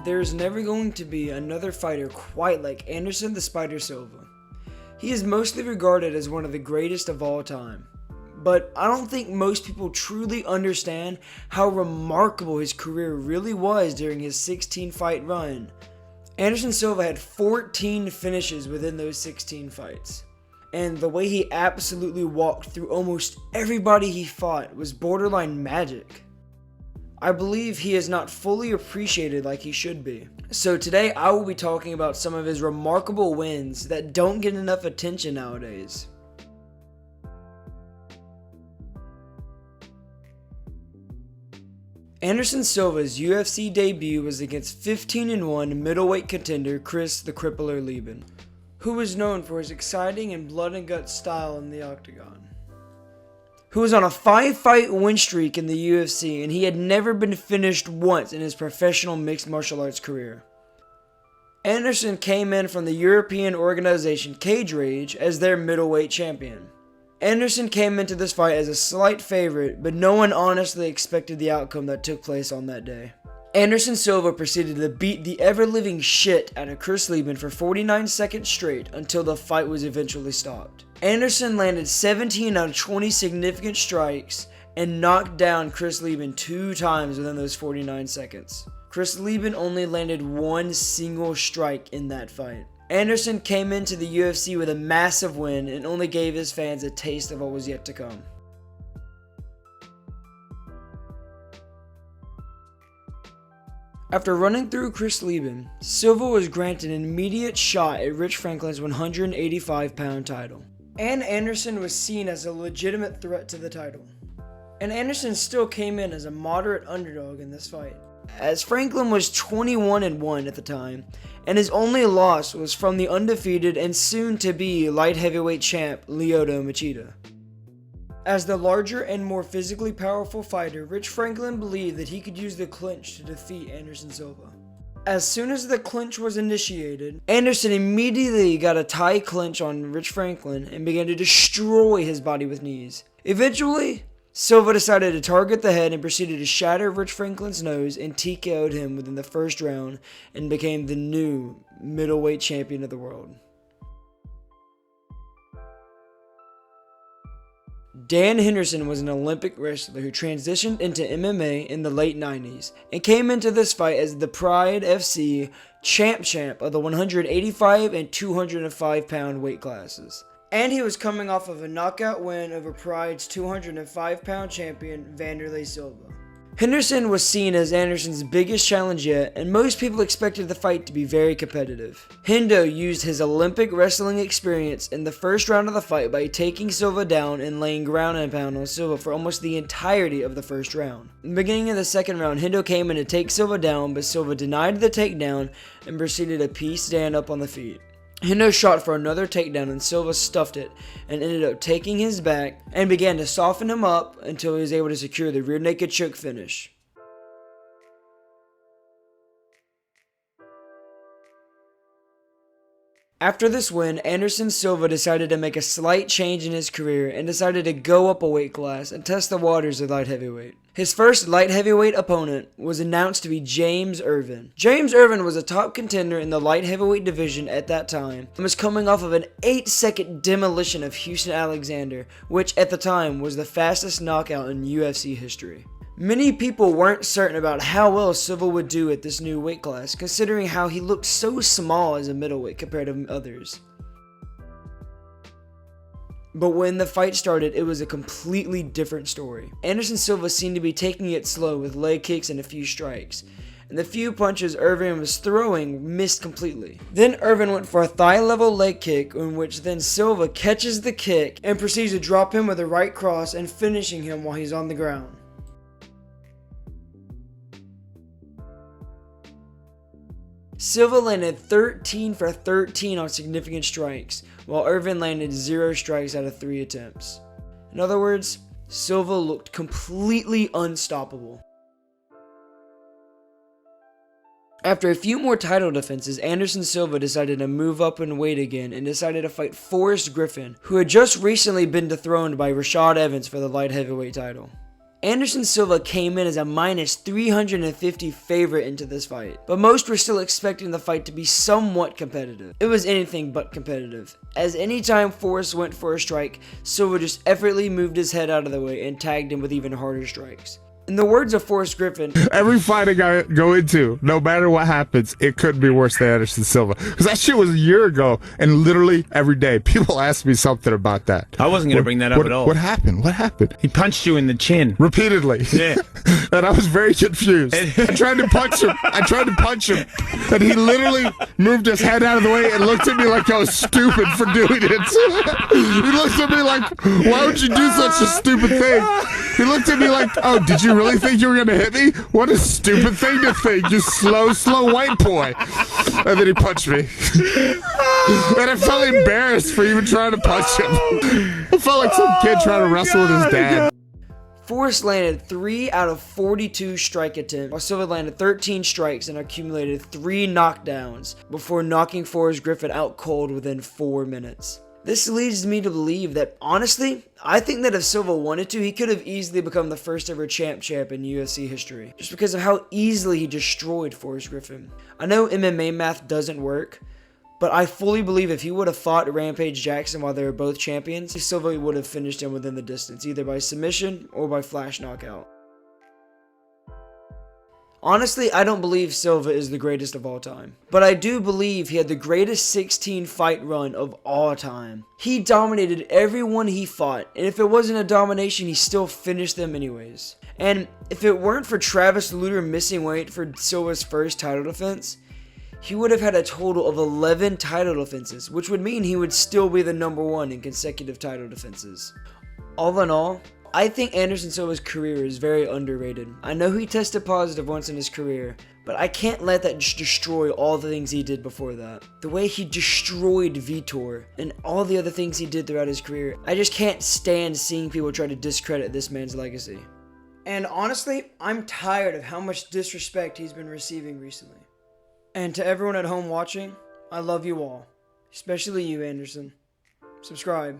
There is never going to be another fighter quite like Anderson the Spider Silva. He is mostly regarded as one of the greatest of all time. But I don't think most people truly understand how remarkable his career really was during his 16-fight run. Anderson Silva had 14 finishes within those 16 fights. And the way he absolutely walked through almost everybody he fought was borderline magic. I believe he is not fully appreciated like he should be. So today I will be talking about some of his remarkable wins that don't get enough attention nowadays. Anderson Silva's UFC debut was against 15-1 middleweight contender Chris the Crippler Lieben, who was known for his exciting and blood and guts style in the octagon. Who was on a 5-fight win streak in the UFC, and he had never been finished once in his professional mixed martial arts career. Anderson came in from the European organization Cage Rage as their middleweight champion. Anderson came into this fight as a slight favorite, but no one honestly expected the outcome that took place on that day. Anderson Silva proceeded to beat the ever-living shit out of Chris Lieben for 49 seconds straight until the fight was eventually stopped. Anderson landed 17 out of 20 significant strikes and knocked down Chris Lieben 2 times within those 49 seconds. Chris Lieben only landed 1 single strike in that fight. Anderson came into the UFC with a massive win and only gave his fans a taste of what was yet to come. After running through Chris Lieben, Silva was granted an immediate shot at Rich Franklin's 185-pound title. And Anderson was seen as a legitimate threat to the title. And Anderson still came in as a moderate underdog in this fight, as Franklin was 21-1 at the time, and his only loss was from the undefeated and soon-to-be light heavyweight champ Lyoto Machida. As the larger and more physically powerful fighter, Rich Franklin believed that he could use the clinch to defeat Anderson Silva. As soon as the clinch was initiated, Anderson immediately got a tie clinch on Rich Franklin and began to destroy his body with knees. Eventually, Silva decided to target the head and proceeded to shatter Rich Franklin's nose and TKO'd him within the first round and became the new middleweight champion of the world. Dan Henderson was an Olympic wrestler who transitioned into MMA in the late 90s and came into this fight as the Pride FC champ of the 185 and 205 pound weight classes. And he was coming off of a knockout win over Pride's 205-pound champion, Vanderlei Silva. Henderson was seen as Anderson's biggest challenge yet, and most people expected the fight to be very competitive. Hendo used his Olympic wrestling experience in the first round of the fight by taking Silva down and laying ground and pound on Silva for almost the entirety of the first round. In the beginning of the second round, Hendo came in to take Silva down, but Silva denied the takedown and proceeded to piece Dan up on the feet. Hendo shot for another takedown and Silva stuffed it and ended up taking his back and began to soften him up until he was able to secure the rear naked choke finish. After this win, Anderson Silva decided to make a slight change in his career and decided to go up a weight class and test the waters of light heavyweight. His first light heavyweight opponent was announced to be James Irvin. James Irvin was a top contender in the light heavyweight division at that time and was coming off of an 8-second demolition of Houston Alexander, which at the time was the fastest knockout in UFC history. Many people weren't certain about how well Silva would do at this new weight class, considering how he looked so small as a middleweight compared to others. But when the fight started, it was a completely different story. Anderson Silva seemed to be taking it slow with leg kicks and a few strikes, and the few punches Irvin was throwing missed completely. Then Irvin went for a thigh-level leg kick, in which then Silva catches the kick and proceeds to drop him with a right cross and finishing him while he's on the ground. Silva landed 13 for 13 on significant strikes, while Irvin landed 0 strikes out of 3 attempts. In other words, Silva looked completely unstoppable. After a few more title defenses, Anderson Silva decided to move up in weight again and decided to fight Forrest Griffin, who had just recently been dethroned by Rashad Evans for the light heavyweight title. Anderson Silva came in as a minus 350 favorite into this fight, but most were still expecting the fight to be somewhat competitive. It was anything but competitive, as anytime Forrest went for a strike, Silva just effortlessly moved his head out of the way and tagged him with even harder strikes. In the words of Forrest Griffin, every fight I go into, no matter what happens, it couldn't be worse than Anderson Silva. Because that shit was a year ago, and literally every day, people ask me something about that. I wasn't going to bring that up at all. What happened? What happened? He punched you in the chin. Repeatedly. Yeah. And I was very confused. I tried to punch him. And he literally moved his head out of the way and looked at me like I was stupid for doing it. He looked at me like, why would you do such a stupid thing? He looked at me like, oh, did you really think you were going to hit me? What a stupid thing to think, you slow white boy. And then he punched me. And I felt embarrassed for even trying to punch him. I felt like some kid trying to wrestle with his dad. Forrest landed 3 out of 42 strike attempts, while Silva landed 13 strikes and accumulated 3 knockdowns before knocking Forrest Griffin out cold within 4 minutes. This leads me to believe that, honestly, I think that if Silva wanted to, he could have easily become the first ever champ in UFC history, just because of how easily he destroyed Forrest Griffin. I know MMA math doesn't work, but I fully believe if he would have fought Rampage Jackson while they were both champions, Silva would have finished him within the distance, either by submission or by flash knockout. Honestly, I don't believe Silva is the greatest of all time, but I do believe he had the greatest 16 fight run of all time. He dominated everyone he fought, and if it wasn't a domination, he still finished them anyways. And if it weren't for Travis Lutter missing weight for Silva's first title defense, he would have had a total of 11 title defenses, which would mean he would still be the number 1 in consecutive title defenses. All in all, I think Anderson Silva's career is very underrated. I know he tested positive once in his career, but I can't let that just destroy all the things he did before that. The way he destroyed Vitor and all the other things he did throughout his career, I just can't stand seeing people try to discredit this man's legacy. And honestly, I'm tired of how much disrespect he's been receiving recently. And to everyone at home watching, I love you all, especially you, Anderson. Subscribe.